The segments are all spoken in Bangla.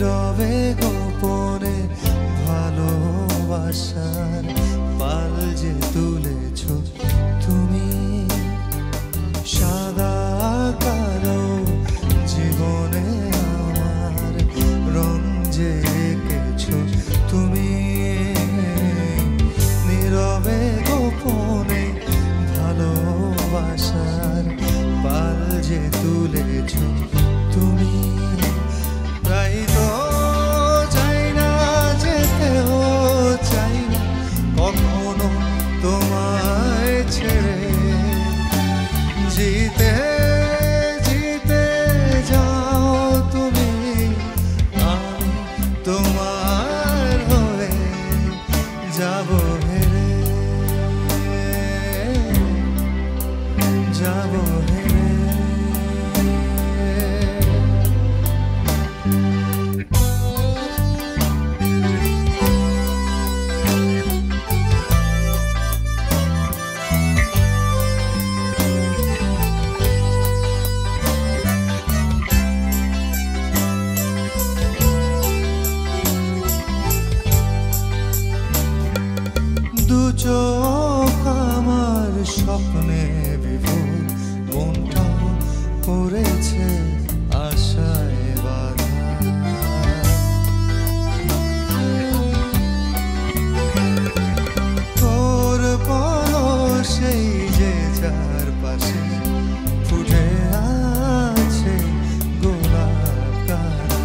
নীরবে গোপনে ভালোবাসার পাল যে তুলেছ তুমি, সাদা কালো জীবনে আমার রং যে এঁকেছ তুমি, নীরবে গোপনে ভালোবাসার পাল যে তুলেছ তুমি। তাই তো চাই না যেতেও চাই না কখনো তোমায় ছেড়ে, জিতে জিতে যাও তুমি, আমি তোমার হয়ে যাব হেরে, যাব হেরে। দু চোখ আমার স্বপ্নে বিভোর, মনটাও পড়েছে আশায় বাধা। তোর পরশেই যে চারপাশে ফুটে আছে গোলাপ কারা,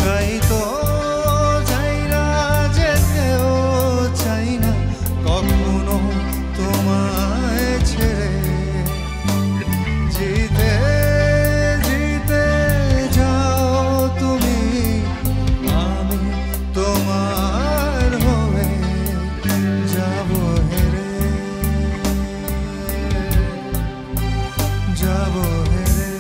তাই তো চাই না যেতেও চাই না কখনো তোমায় ছেড়ে, জিতে জিতে যাও তুমি, আমি তোমার হয়ে যাব হেরে, যাব হেরে।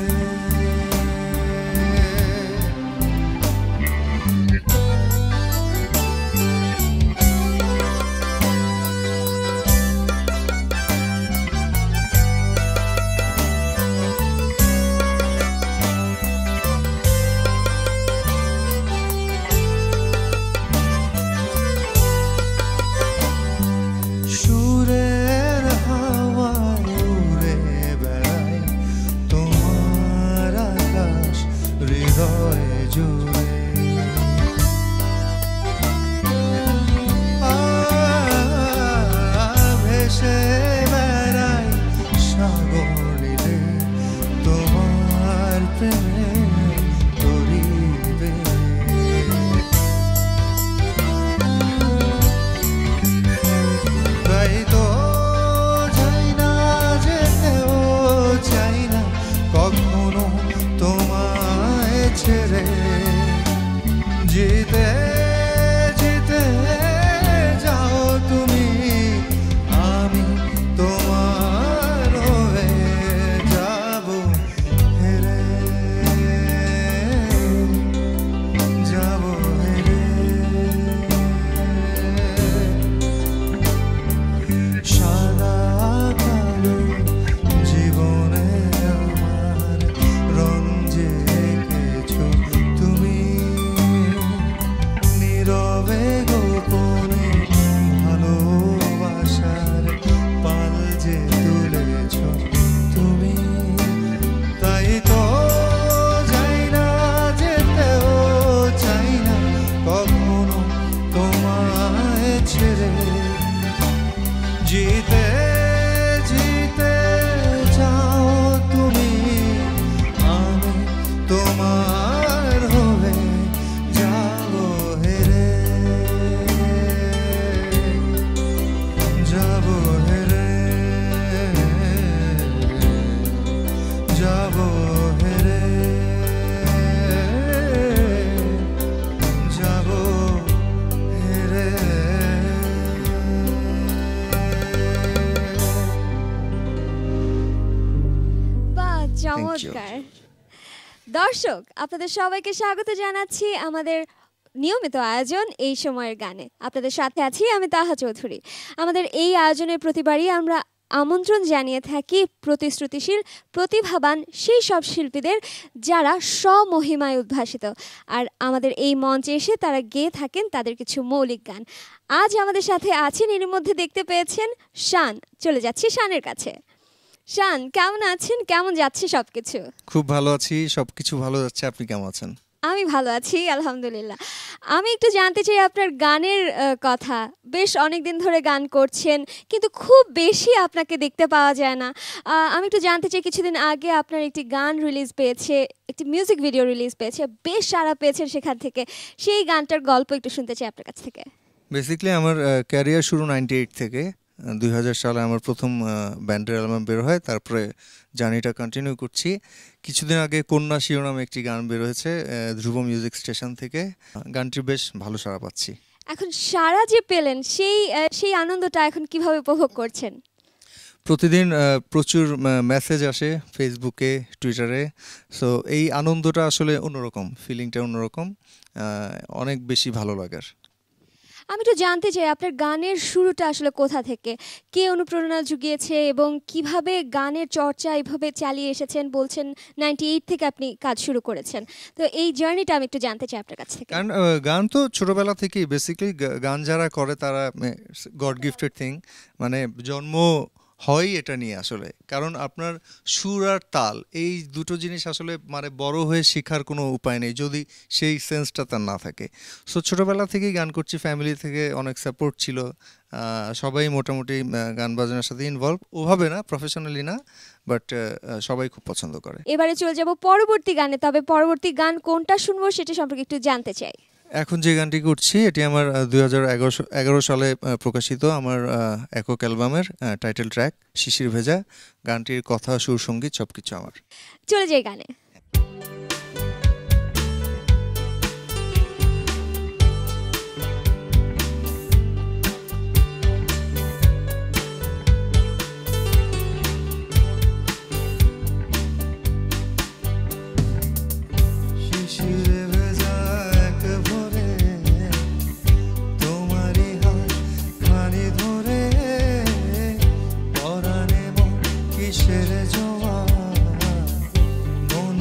সুরের হাওয়ায় উড়ে বেড়ায় তোমার আকাশ হৃদয় জুড়ে, ভেসে বেড়ায় সাগর নীলে তোমার প্রেমে তরিবে, তাই তো চাই না যেতেও চাই না কখনো তোমায় ছেড়ে, জিতে জিতে যাও তুমি, আমি তোমার হয়ে যাব হেরে, যাব হেরে। সাদা কালো জীবনে আমার রং যে এঁকেছ তুমি, নীরবে গোপনে ভালোবাসার পাল যে তুলেছ তুমি, তাই তো চাই না যেতেও চাই না কখনো তোমায় ছেড়ে, জিতে জিতে যাও তুমি, আমি তোমার হয়ে যাব হেরে, যাব হেরে, যাব হেরে, যাব হেরে। চমৎকার। দর্শক, আপনাদের সবাইকে স্বাগত জানাচ্ছি আমাদের নিয়মিত আয়োজন এই সময়ের গানে। আপনাদের সাথে আছি আমি তাহা চৌধুরী। আমাদের এই আয়োজনের প্রতিবারই আমরা আমন্ত্রণ জানিয়ে থাকি প্রতিশ্রুতিশীল প্রতিভাবান সেই সব শিল্পীদের যারা স্বমহিমায় উদ্ভাসিত, আর আমাদের এই মঞ্চে এসে তারা গেয়ে থাকেন তাদের কিছু মৌলিক গান। আজ আমাদের সাথে আছেন, এর মধ্যে দেখতে পেয়েছেন শান। চলে যাচ্ছি শানের কাছে। শান, কেমন আছেন? কেমন যাচ্ছে সবকিছু? খুব ভালো আছি, সবকিছু ভালো যাচ্ছে। আপনি কেমন আছেন? আমি ভালো আছি, আলহামদুলিল্লাহ। আমি একটু জানতে চাই আপনার গানের কথা। বেশ অনেকদিন ধরে গান করছেন, কিন্তু খুব বেশি আপনাকে দেখতে পাওয়া যায় না। আমি একটু জানতে চাই, কিছুদিন আগে আপনার একটি গান রিলিজ পেয়েছে, একটি মিউজিক ভিডিও রিলিজ পেয়েছে, বেশ সাড়া পেয়েছেন সেখান থেকে। সেই গানটার গল্প একটু শুনতে চাই আপনার কাছ থেকে। বেসিক্যালি আমার ক্যারিয়ার শুরু 98 থেকে। 2000 সালে আমার প্রথম ব্যান্ডের অ্যালবাম বের হয়, তারপরে জার্নিটা কন্টিনিউ করছি। কিছুদিন আগে কন্যা শিরোনামে একটি গান বের হয়েছে ধ্রুব মিউজিক স্টেশন থেকে। গানটির বেশ ভালো সাড়া পাচ্ছি। এখন সাড়া যে পেলেন, সেই আনন্দটা এখন কিভাবে উপভোগ করছেন? প্রতিদিন প্রচুর মেসেজ আসে ফেসবুকে, টুইটারে। সো এই আনন্দটা আসলে অন্যরকম, ফিলিংটা অন্যরকম, অনেক বেশি ভালো লাগার। আমি একটু জানতে চাই আপনার গানের শুরুটা আসলে কোথা থেকে, কে অনুপ্রেরণা জুগিয়েছে এবং কিভাবে গানের চর্চা এইভাবে চালিয়ে এসেছেন? বলছেন 98 থেকে আপনি কাজ শুরু করেছেন, তো এই জার্নিটা আমি একটু জানতে চাই আপনার কাছ থেকে। কারণ গান তো ছোটবেলা থেকেই বেসিক্যালি গান যারা করে তারা গড গিফটেড থিং, মানে জন্ম হয় এটা নিয়ে আসলে। কারণ আপনার সুর আর তাল, এই দুটো জিনিস আসলে মানে বড় হয়ে শেখার কোনো উপায় নেই যদি সেই সেন্সটা তার না থাকে। সো ছোটোবেলা থেকেই গান করছি, ফ্যামিলি থেকে অনেক সাপোর্ট ছিল, সবাই মোটামুটি গান বাজনার সাথে ইনভলভ, ওভাবে না, প্রফেশনালি না, বাট সবাই খুব পছন্দ করে। এবারে চলে যাব পরবর্তী গানে, তবে পরবর্তী গান কোনটা শুনবো সেটা সম্পর্কে একটু জানতে চাই। এখন যে গানটি করছি এটি আমার 2011 সালে প্রকাশিত আমার একক অ্যালবামের টাইটেল ট্র্যাক শিশির ভেজা। গানটির কথা, সুর, সঙ্গীত সবকিছু আমার। চলে যাই গানে। শিশিরে ভেজা এক ভোরে তোমারই হাত খানি ধরে, পরাণে মন কিসের জোয়ার, মন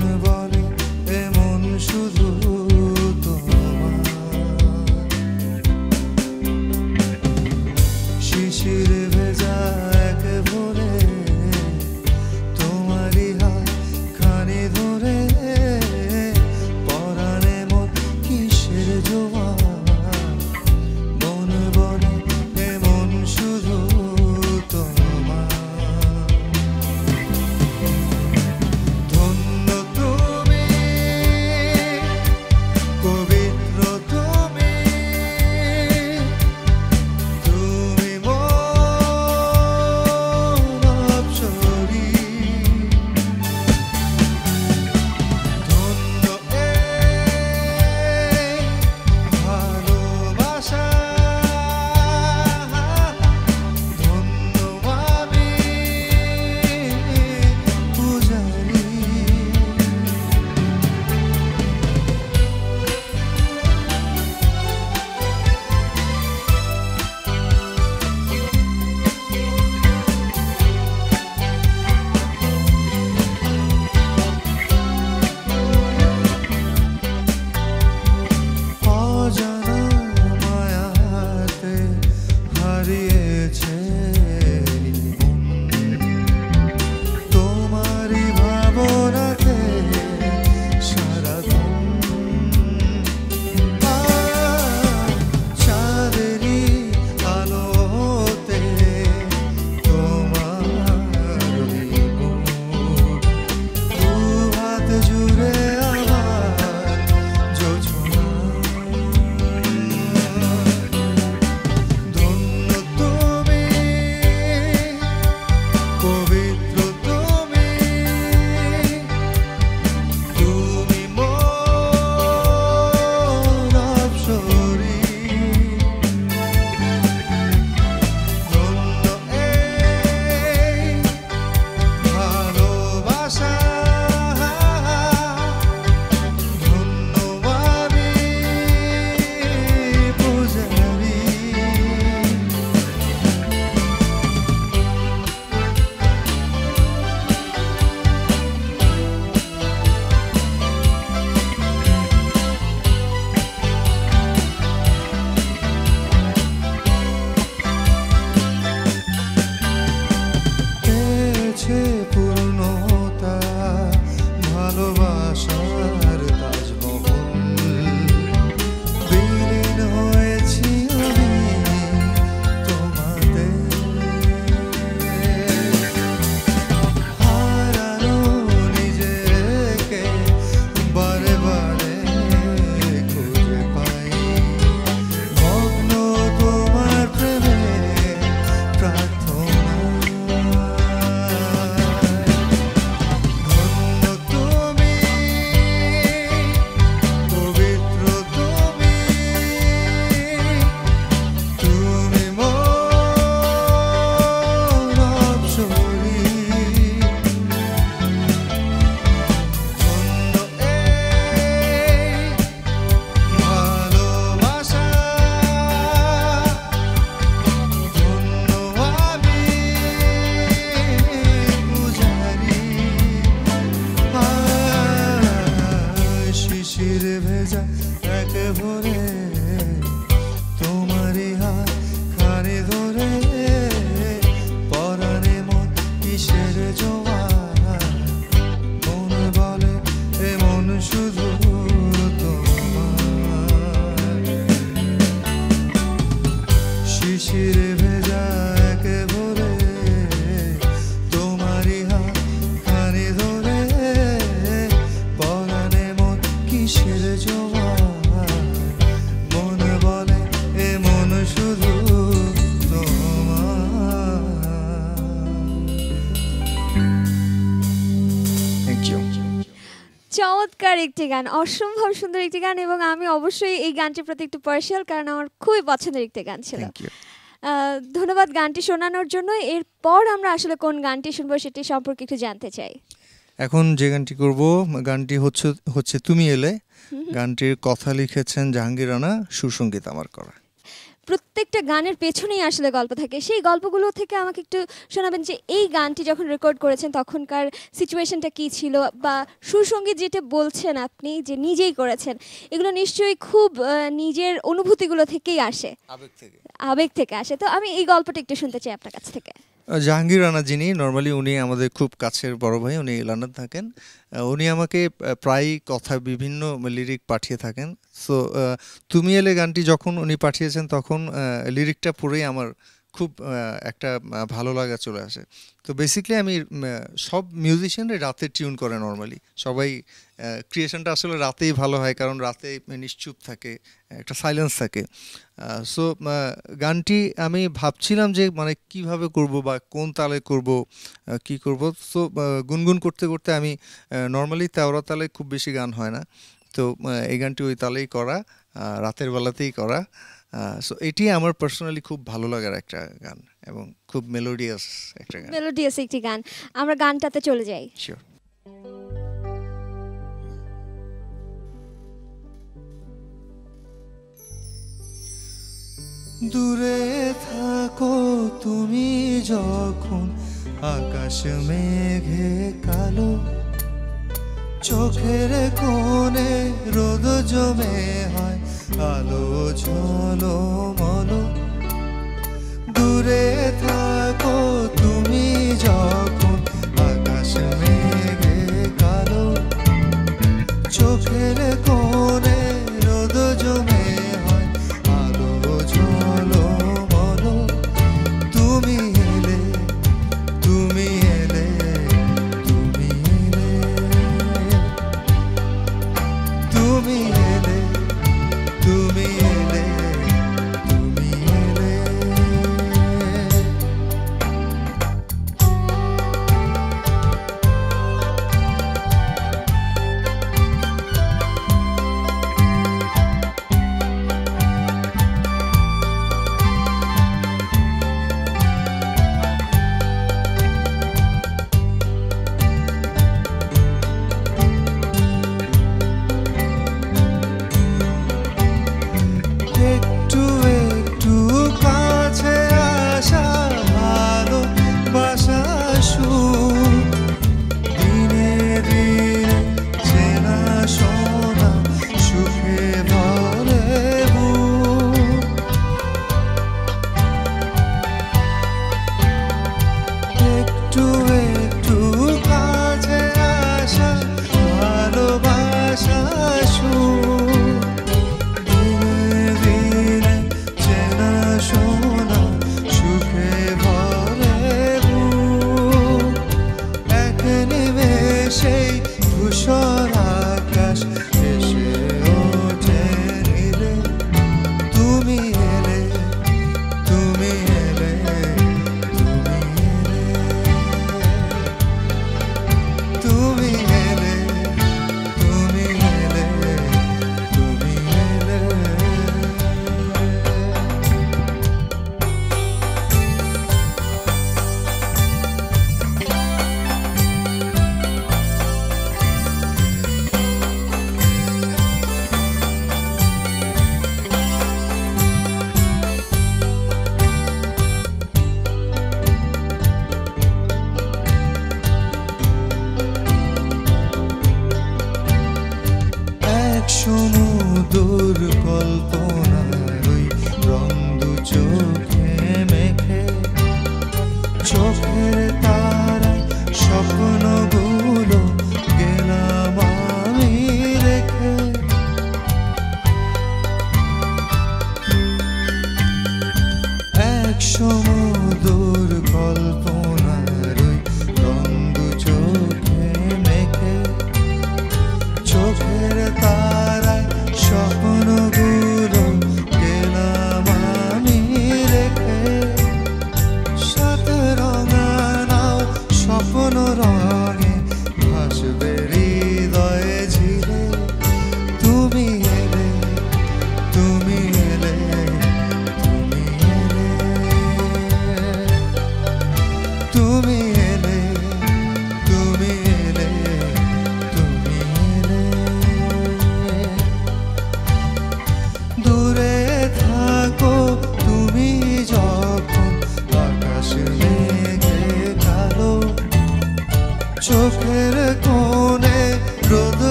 চমৎকার একটি গান, অসম্ভব সুন্দর একটি গান, এবং আমি অবশ্যই এই গানটির প্রতি একটু পার্সিয়াল, কারণ আমার খুবই পছন্দের একটি গান ছিল। Thank you. ধন্যবাদ গানটি শোনানোর জন্য। এরপর আমরা আসলে কোন গানটি শুনবো সেটি সম্পর্কে একটু জানতে চাই। এখন যে গানটি করব, গানটি হচ্ছে তুমি এলে। গানটির কথা লিখেছেন জাহাঙ্গীর রানা, সুরসঙ্গীত আমার করা। প্রত্যেকটা গানের পেছনেই আসলে গল্প থাকে, সেই গল্পগুলো থেকে আমাকে একটু শোনাবেন যে এই গানটি যখন রেকর্ড করেছেন তখনকার সিচুয়েশনটা কী ছিল, বা সুরসঙ্গীত যেটা বলছেন আপনি যে নিজেই করেছেন, এগুলো নিশ্চয়ই খুব নিজের অনুভূতিগুলো থেকেই আসে, আবেগ থেকে আসে। তো আমি এই গল্পটা একটু শুনতে চাই আপনার কাছ থেকে। জাহাঙ্গীর রানা যিনি, নর্মালি উনি আমাদের খুব কাছের বড় ভাই, উনি লন্ডন থাকেন। উনি আমাকে প্রায় কথা বিভিন্ন লিরিক পাঠিয়ে থাকেন। সো তুমি এলে গানটি যখন উনি পাঠিয়েছেন তখন লিরিকটা পড়েই আমার খুব একটা ভালো লাগা চলে আসে। তো বেসিক্যালি আমি সব মিউজিশিয়ানরা রাতে টিউন করে, নর্মালি সবাই ক্রিয়েশনটা আসলে রাতেই ভালো হয়, কারণ রাতে নিশ্চুপ থাকে, একটা সাইলেন্স থাকে। সো গানটি আমি ভাবছিলাম যে মানে কিভাবে করব বা কোন তালে করব, কি করব। সো গুনগুন করতে করতে আমি নর্মালি তেওরা তালে খুব বেশি গান হয় না, তো এই গানটি ওই তালেই করা, রাতের বেলাতেই করা। সো এটি আমার পার্সোনালি খুব ভালো লাগার একটা গান এবং খুব মেলোডিয়াস একটা গান। মেলোডিয়াস একটি গান, আমরা গানটাতে চলে যাই। শিওর। দূরে থাকো তুমি যখন আকাশ মেঘে কালো, চোখের কোণে রোদ জমে হয় আলো ঝলমলো। দূরে থাকো তুমি যখন আকাশ মেঘে কালো, চোখের কোণে রোদ জমে হয় আলো ঝলমলো। তুমি এলে, তুমি এলে, তুমি এলে, তুমি এলে, তুমি এলে, তুমি এলে। একটু একটু কাছে আসা ভালোবাসা সুর, দিনে দিনে চেনা শোনা সুখে ভরে বুক। একটু একটু কাছে আসা ভালোবাসা সুর, দিনে দিনে চেনা শোনা সুখে ভরে বুক। এক নিমেষেই ধূসর আকাশ এসে ওঠে নীলে। তুমি এলে, তুমি এলে, তুমি এলে, তুমি এলে, তুমি এলে, তুমি এলে। এক সমুদর কল্পনার ওই রং দু চোখে মেখে, চোখের তারায় স্বপ্নগুলো গেলাম আমি রেখে। এক সমুদর কল্পনার ওই রং দু চোখে মেখে, চোখের তারায় স্বপ্নগুলো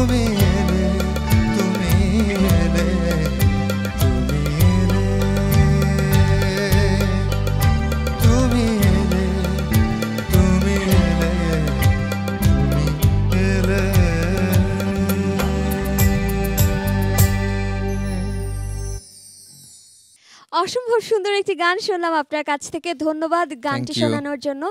তুমি এলে, তুমি এলে, তুমি এলে, তুমি এলে, তুমি এলে, তুমি এলে। অসম্ভব সুন্দর একটি গান শুনলাম আপনার কাছ থেকে, ধন্যবাদ গানটি you. শোনানোর জন্য।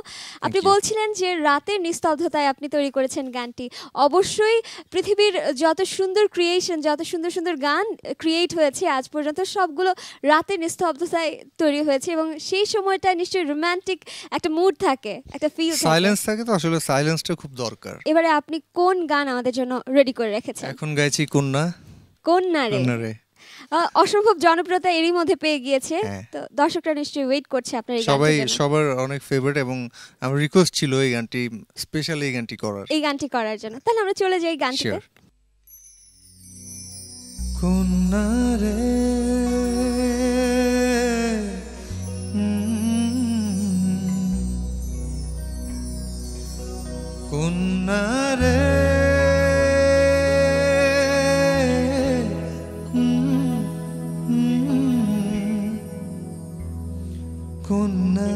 আপনি you. বলছিলেন যে রাতের নিস্তব্ধতায় আপনি তৈরি করেছেন গানটি। অবশ্যই পৃথিবীর যত সুন্দর ক্রিয়েশন, যত সুন্দর সুন্দর গান ক্রিয়েট হয়েছে আজ পর্যন্ত, সবগুলো রাতের নিস্তব্ধতায় তৈরি হয়েছে, এবং সেই সময়টা নিশ্চয়ই রোমান্টিক একটা মুড থাকে, একটা ফিল থাকে। সাইলেন্স থাকে, তো আসলে সাইলেন্সটা খুব দরকার। এবারে আপনি কোন গান আমাদের জন্য রেডি করে রেখেছেন? এখন গাইছি কন্যা। কন্যা রে। কন্যা রে অসম্ভব জনপ্রিয়তা এরই মধ্যে পেয়ে গিয়েছে, হ্যাঁ। তো দর্শকরা নিশ্চয়ই ওয়েট করছে আপনার এই সবাই, গানটির জন্য। সবার অনেক ফেভারিট, এবং আমার রিকোয়েস্ট ছিল এই গানটি, স্পেশালি এই গানটি করার। এই গানটি করার জন্য। তাহলে আমরা চলে যাই গানটিতে। Sure. কন্যা রে, কন্যা রে, কন্যা,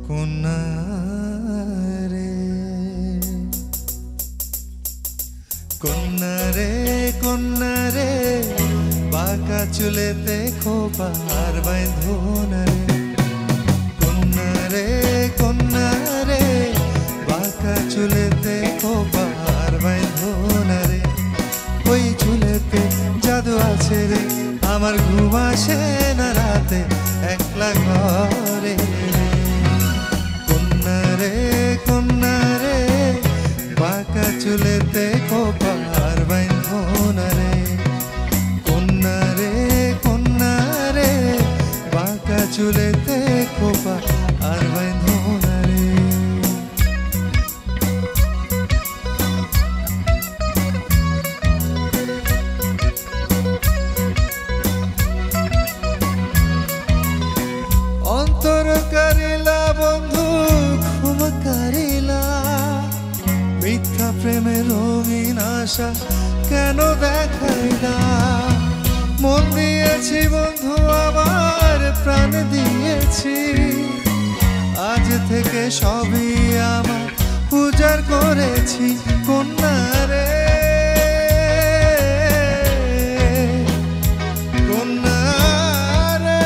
কন্যা রে, কন্যা রে, কন্যা রে, বাঁকা চুলেতে খোপার বাঁধনা রে, কন্যা রে, কন্যা রে, বাঁকা চুলেতে খোপার বাঁধনা রে, ওই চুলেতে জাদু আছে রে, আমার ঘুম আসে না রাতে একলা ঘরে রে, কন্যা রে, কন্যা রে, বাঁকা চুলেতে খোপার বাঁধনা রে, কন্যা রে, কন্যা রে, বাঁকা চুলেতে খোপা আর বাঁধনা রে। অন্তর কারিলা বন্ধু ঘুম কারিলা, মিথ্যা প্রেমের রঙিন আশা কেন দেখাইলা, মন দিয়েছি বন্ধু আমার প্রাণ দিয়েছি, আজ থেকে সবই আমার উজাড় করেছি, কন্যা রে, কন্যা রে,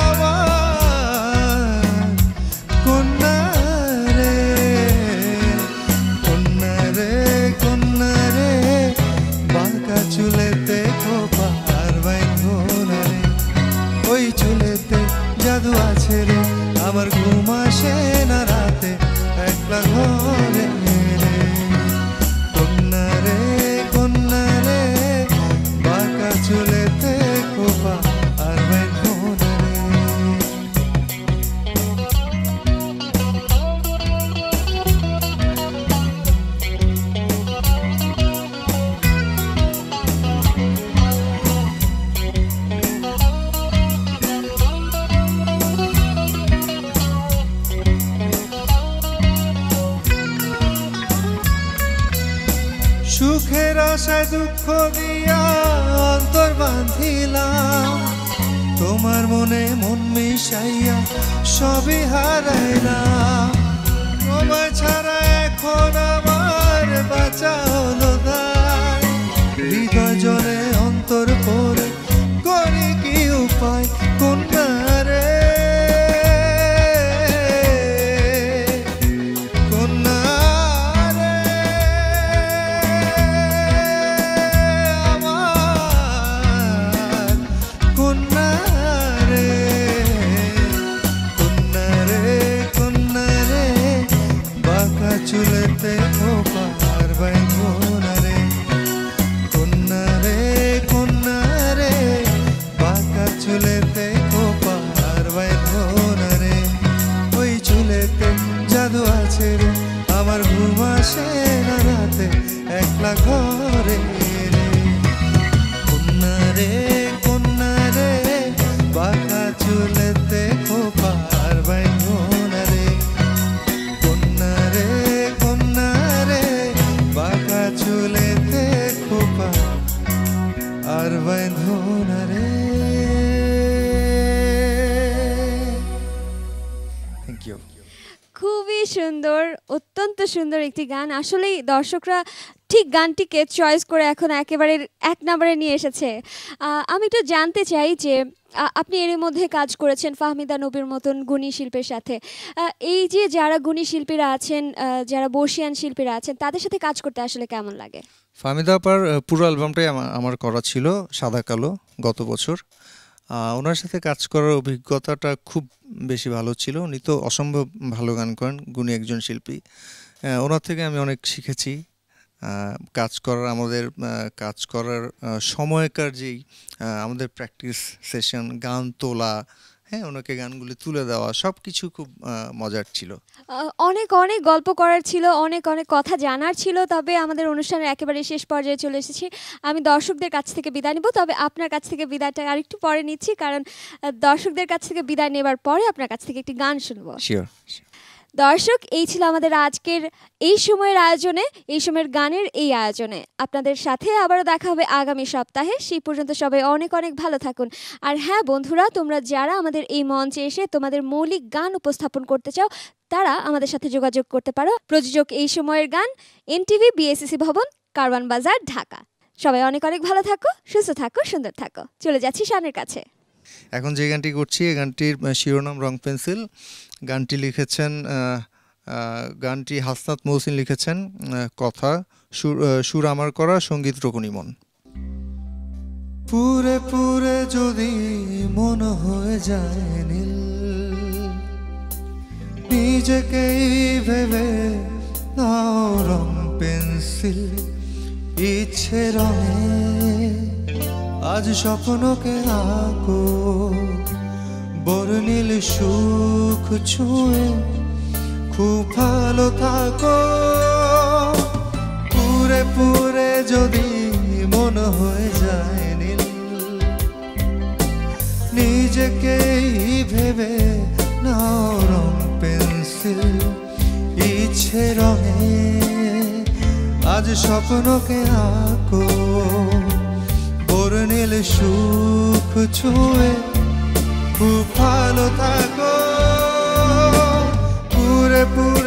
আমার কন্যা রে, কন্যা রে, কন্যা রে, বাঁকা চুলেতে খোপার বাঁধনা রে, ওই চুলেতে জাদু আছে রে, আমার ঘুম আসে না রাতে একলা ঘরে রে, কন্যা রে, কন্যা রে, বাঁকা চুলেতে খোপা আর বাঁধনা রে। সুখের আশায় দুঃখ দিয়া অন্তর বাঁধিলাম, তোমার মনে মন মিশাইয়া সবই হারাইলাম, তোমায় ছাড়া এখন আমার বাঁচা হলো দায়, হৃদয় জলে অন্তর পড়ে করি কি উপায়, কন্যা রে, কন্যা রে, আমার কন্যা রে, কন্যা রে, কন্যা রে, বাঁকা চুলেতে খোপার বাঁধনা রে, কন্যা রে, কন্যা রে, বাঁকা চুলেতে খোপার বাঁধনা রে, ওই চুলেতে জাদু আছে রে, আমার ঘুম আসে না রাতে একলা ঘরে রে, কন্যা রে, কন্যা রে, বাঁকা চুলেতে খোপার বাঁধনা রে, সুন্দর, অত্যন্ত সুন্দর একটি গান। আসলেই দর্শকরা ঠিক গানটিকে চয়েস করে এখন একেবারে এক নম্বরে নিয়ে এসেছে। আমি একটু জানতে চাই যে আপনি এর মধ্যে কাজ করেছেন ফাহমিদা নবীর মতন গুণী শিল্পীর সাথে। এই যে যারা গুণী শিল্পীরা আছেন, যারা বর্ষিয়ান শিল্পীরা আছেন, তাদের সাথে কাজ করতে আসলে কেমন লাগে? ফাহমিদা আপার পুরো অ্যালবামটাই আমার করা ছিল সাদা কালো গত বছর। ওনার সাথে কাজ করার অভিজ্ঞতাটা খুব বেশি ভালো ছিল। উনি তো অসম্ভব ভালো গান করেন, গুণী একজন শিল্পী। ওনার থেকে আমি অনেক শিখেছি। কাজ করার সময়কার যেই আমাদের প্র্যাকটিস সেশন, গান তোলা, হ্যাঁ, ওনাকে গানগুলি তুলে দেওয়া, সব কিছু খুব মজার ছিল। অনেক অনেক গল্প করার ছিল, অনেক অনেক কথা জানার ছিল। তবে আমাদের অনুষ্ঠানের একেবারে শেষ পর্যায়ে চলে এসেছি। আমি দর্শকদের কাছ থেকে বিদায় নিব, তবে আপনার কাছ থেকে বিদায়টা আরেকটু পরে নিচ্ছি, কারণ দর্শকদের কাছ থেকে বিদায় নেবার পরে আপনার কাছ থেকে একটি গান শুনবো। শিওর। দর্শক, এই ছিল আমাদের আজকের এই সময়ের আয়োজনে, এই সময়ের গানের এই আয়োজনে। আপনাদের সাথে আবারও দেখা হবে আগামী সপ্তাহে। সেই পর্যন্ত সবাই অনেক অনেক ভালো থাকুন। আর হ্যাঁ বন্ধুরা, তোমরা যারা আমাদের এই মঞ্চে এসে তোমাদের মৌলিক গান উপস্থাপন করতে চাও, তারা আমাদের সাথে যোগাযোগ করতে পারো। প্রযোজক এই সময়ের গান, এনটিভি, বিএসসিসি ভবন, কারওয়ান বাজার, ঢাকা। সবাই অনেক অনেক ভালো থাকো, সুস্থ থাকো, সুন্দর থাকো। চলে যাচ্ছি শানের কাছে। এখন যে গানটি করছি, এই গানটির শিরোনাম রং পেন্সিল। গানটি হাসনাত মহসিন লিখেছেন, কথা সুর আমার করা, সঙ্গীত রকুনিমন। পুরে পুরে যদি মন হয়ে যায় নীল, নিজেকেই ভেবে নাও রং পেন্সিল, ইচ্ছে রঙে আজ স্বপ্নকে আঁকো, বর্ণিল সুখ ছুঁয়ে খুব ভালো থাকো। পুরে পুরে যদি মন হয়ে যায় নীল, নিজেকেই ভেবে নাও রং পেন্সিল, ইচ্ছে রঙে আজ স্বপ্নকে আঁকো, বর্ণিল সুখ ছুঁয়ে খুব ভালো থাকো। পুরে পুরে